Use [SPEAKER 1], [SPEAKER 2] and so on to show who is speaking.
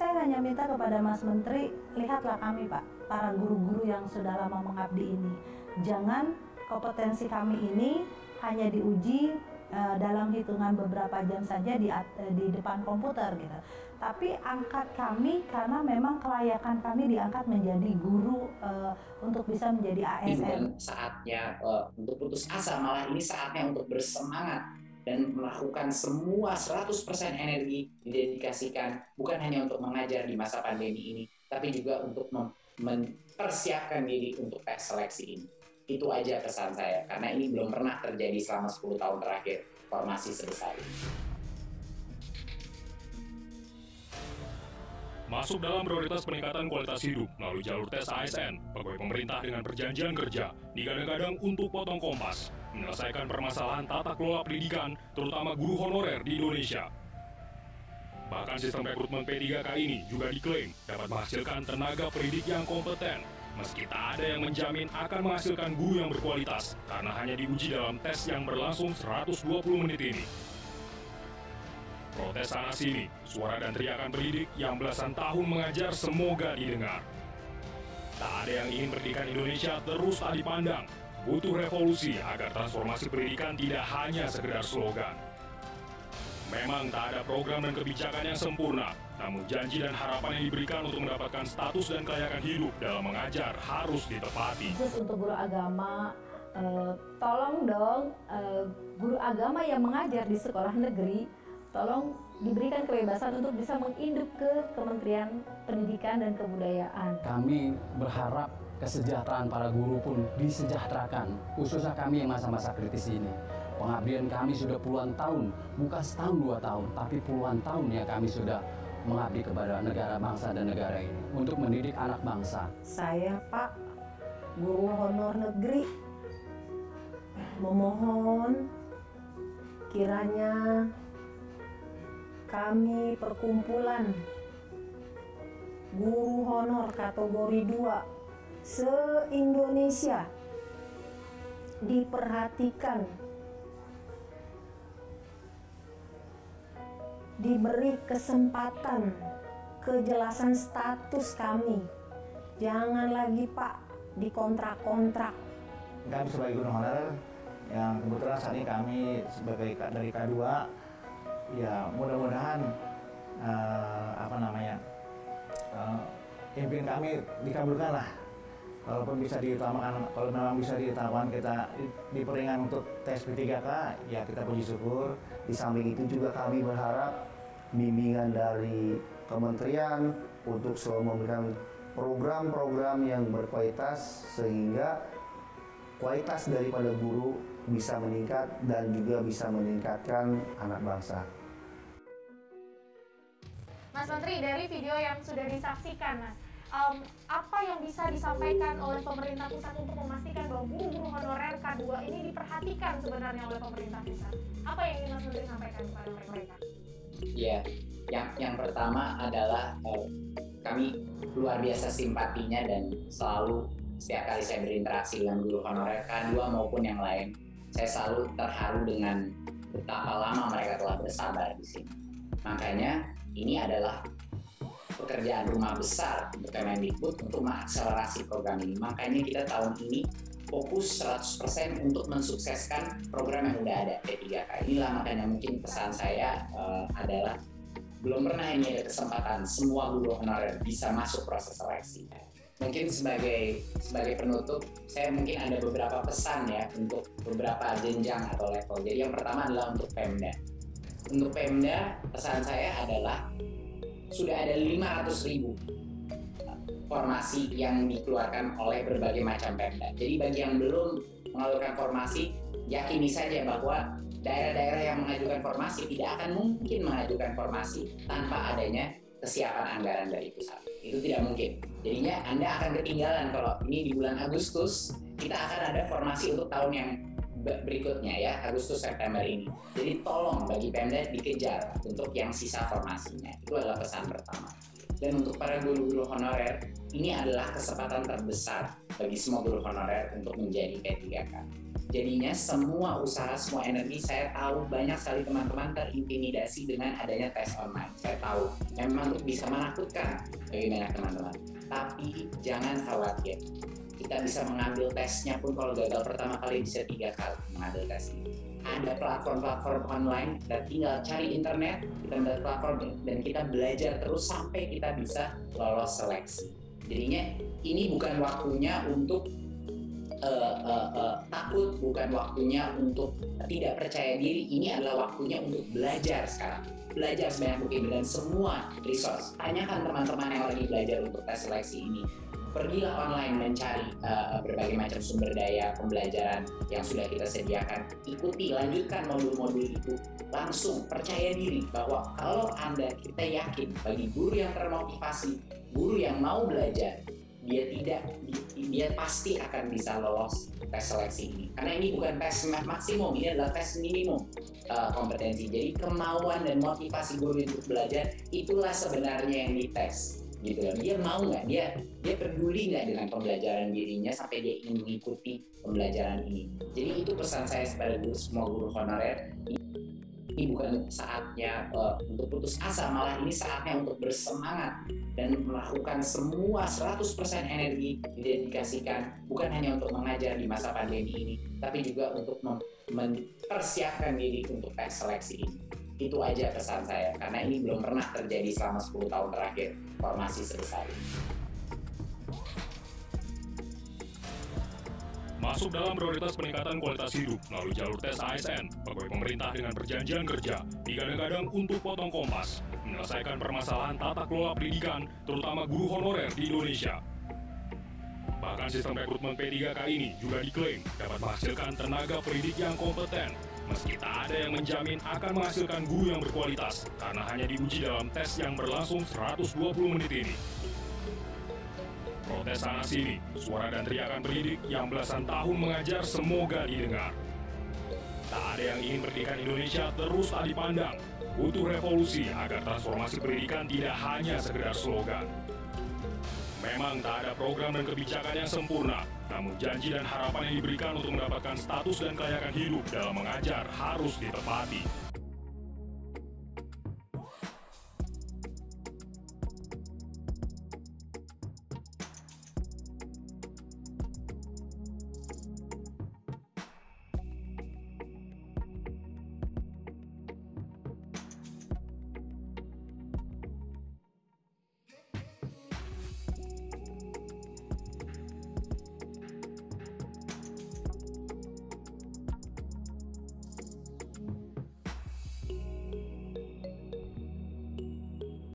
[SPEAKER 1] saya hanya minta kepada Mas Menteri, lihatlah kami Pak, para guru-guru yang sudah lama mengabdi ini. Jangan kompetensi kami ini hanya diuji dalam hitungan beberapa jam saja di depan komputer gitu. Tapi angkat kami karena memang kelayakan kami diangkat menjadi guru untuk bisa menjadi ASN.
[SPEAKER 2] Bukan saatnya untuk putus asa, malah ini saatnya untuk bersemangat dan melakukan semua 100% energi didedikasikan bukan hanya untuk mengajar di masa pandemi ini, tapi juga untuk mempersiapkan diri untuk tes seleksi ini. Itu aja pesan saya, karena ini belum pernah terjadi selama 10 tahun terakhir formasi sebesar ini.
[SPEAKER 3] Masuk dalam prioritas peningkatan kualitas hidup melalui jalur tes ASN, pegawai pemerintah dengan perjanjian kerja digadang-gadang untuk potong kompas, menyelesaikan permasalahan tata kelola pendidikan, terutama guru honorer di Indonesia. Bahkan sistem rekrutmen P3K ini juga diklaim dapat menghasilkan tenaga pendidik yang kompeten, meski tak ada yang menjamin akan menghasilkan guru yang berkualitas, karena hanya diuji dalam tes yang berlangsung 120 menit ini. Protes sana-sini, suara dan teriakan pendidik yang belasan tahun mengajar semoga didengar. Tak ada yang ingin pendidikan Indonesia terus tak dipandang. Butuh revolusi agar transformasi pendidikan tidak hanya sekedar slogan. Memang tak ada program dan kebijakan yang sempurna, namun janji dan harapan yang diberikan untuk mendapatkan status dan kelayakan hidup dalam mengajar harus ditepati.
[SPEAKER 1] Khusus untuk guru agama, tolong dong guru agama yang mengajar di sekolah negeri, tolong diberikan kebebasan untuk bisa menginduk ke Kementerian Pendidikan dan Kebudayaan.
[SPEAKER 4] Kami berharap kesejahteraan para guru pun disejahterakan, khususnya kami yang masa-masa kritis ini. Pengabdian kami sudah puluhan tahun, bukan setahun 2 tahun, tapi puluhan tahun yang kami sudah mengabdi kepada negara bangsa dan negara ini untuk mendidik anak bangsa.
[SPEAKER 5] Saya Pak, guru honor negeri, memohon kiranya kami perkumpulan guru honor kategori 2 se-Indonesia diperhatikan, diberi kesempatan kejelasan status kami. Jangan lagi Pak dikontrak-kontrak.
[SPEAKER 6] Kami sebagai guru honorer yang kebetulan saat ini kami sebagai dari K2, ya mudah-mudahan impian kami dikabulkan lah. Kalaupun bisa diutamakan, kalau memang bisa diutamakan kita diperingan untuk tes P3K, ya kita puji syukur.
[SPEAKER 7] Di samping itu juga kami berharap bimbingan dari kementerian untuk selalu memberikan program-program yang berkualitas sehingga kualitas daripada guru bisa meningkat dan juga bisa meningkatkan anak bangsa.
[SPEAKER 8] Mas Menteri, dari video yang sudah disaksikan, Mas, apa yang bisa disampaikan oleh pemerintah pusat untuk memastikan bahwa guru-guru honorer K2 ini diperhatikan sebenarnya oleh pemerintah pusat? Apa yang ingin Mas Menteri sampaikan kepada mereka?
[SPEAKER 2] Ya, yang pertama adalah kami luar biasa simpatinya dan selalu setiap kali saya berinteraksi dengan guru honorer K2 maupun yang lain, saya selalu terharu dengan betapa lama mereka telah bersabar di sini. Makanya ini adalah pekerjaan rumah besar untuk Kemendikbud untuk mengakselerasi program ini. Makanya kita tahun ini fokus 100% untuk mensukseskan program yang udah ada, P3K. Inilah makanya mungkin pesan saya adalah belum pernah ini ada kesempatan semua guru honorer bisa masuk proses seleksi. Mungkin sebagai penutup, saya mungkin ada beberapa pesan ya untuk beberapa jenjang atau level. Jadi yang pertama adalah untuk Pemda. Untuk Pemda, pesan saya adalah sudah ada 500.000 formasi yang dikeluarkan oleh berbagai macam Pemda. Jadi bagi yang belum mengalurkan formasi, yakini saja bahwa daerah-daerah yang mengajukan formasi tidak akan mungkin mengajukan formasi tanpa adanya kesiapan anggaran dari pusat. Itu tidak mungkin. Jadinya Anda akan ketinggalan kalau ini di bulan Agustus, kita akan ada formasi untuk tahun yang berikutnya ya, Agustus September ini. Jadi tolong bagi Pemda dikejar untuk yang sisa formasinya. Itu adalah pesan pertama. Dan untuk para guru-guru honorer, ini adalah kesempatan terbesar bagi semua guru honorer untuk menjadi P3K. Jadinya semua usaha, semua energi, saya tahu banyak sekali teman-teman terintimidasi dengan adanya tes online. Saya tahu memang bisa menakutkan bagi banyak teman-teman. Tapi jangan khawatir. Kita bisa mengambil tesnya pun kalau gagal pertama kali bisa 3 kali mengambil tesnya. Ada platform-platform online dan tinggal cari internet, kita melihat platform dan kita belajar terus sampai kita bisa lolos seleksi. Jadinya ini bukan waktunya untuk takut, bukan waktunya untuk tidak percaya diri. Ini adalah waktunya untuk belajar sekarang. Belajar sebanyak mungkin dengan semua resource. Tanyakan teman-teman yang lagi belajar untuk tes seleksi ini. Pergilah online mencari berbagai macam sumber daya pembelajaran yang sudah kita sediakan. Ikuti, lanjutkan modul-modul itu. Langsung percaya diri bahwa kalau kita yakin bagi guru yang termotivasi, guru yang mau belajar, dia pasti akan bisa lolos tes seleksi ini. Karena ini bukan tes maksimum, ini adalah tes minimum kompetensi. Jadi kemauan dan motivasi guru untuk belajar itulah sebenarnya yang dites. Gitu. Dia mau nggak? Dia peduli nggak dengan pembelajaran dirinya sampai dia ingin mengikuti pembelajaran ini. Jadi itu pesan saya kepada semua guru honorer. Ini bukan saatnya untuk putus asa, malah ini saatnya untuk bersemangat dan melakukan semua 100% energi didedikasikan bukan hanya untuk mengajar di masa pandemi ini, tapi juga untuk mempersiapkan diri untuk tes seleksi ini. Itu aja pesan saya, karena ini belum pernah terjadi selama 10 tahun terakhir formasi sebesar ini.
[SPEAKER 3] Masuk dalam prioritas peningkatan kualitas hidup melalui jalur tes ASN, pegawai pemerintah dengan perjanjian kerja digadang-gadang untuk potong kompas, menyelesaikan permasalahan tata kelola pendidikan, terutama guru honorer di Indonesia. Bahkan sistem rekrutmen P3K ini juga diklaim dapat menghasilkan tenaga pendidik yang kompeten, meski tak ada yang menjamin akan menghasilkan guru yang berkualitas karena hanya diuji dalam tes yang berlangsung 120 menit ini. Protes sana-sini, suara dan teriakan pendidik yang belasan tahun mengajar semoga didengar. Tak ada yang ingin pendidikan Indonesia terus tak dipandang. Butuh revolusi agar transformasi pendidikan tidak hanya sekedar slogan. Memang tak ada program dan kebijakan yang sempurna, namun janji dan harapan yang diberikan untuk mendapatkan status dan kelayakan hidup dalam mengajar harus ditepati.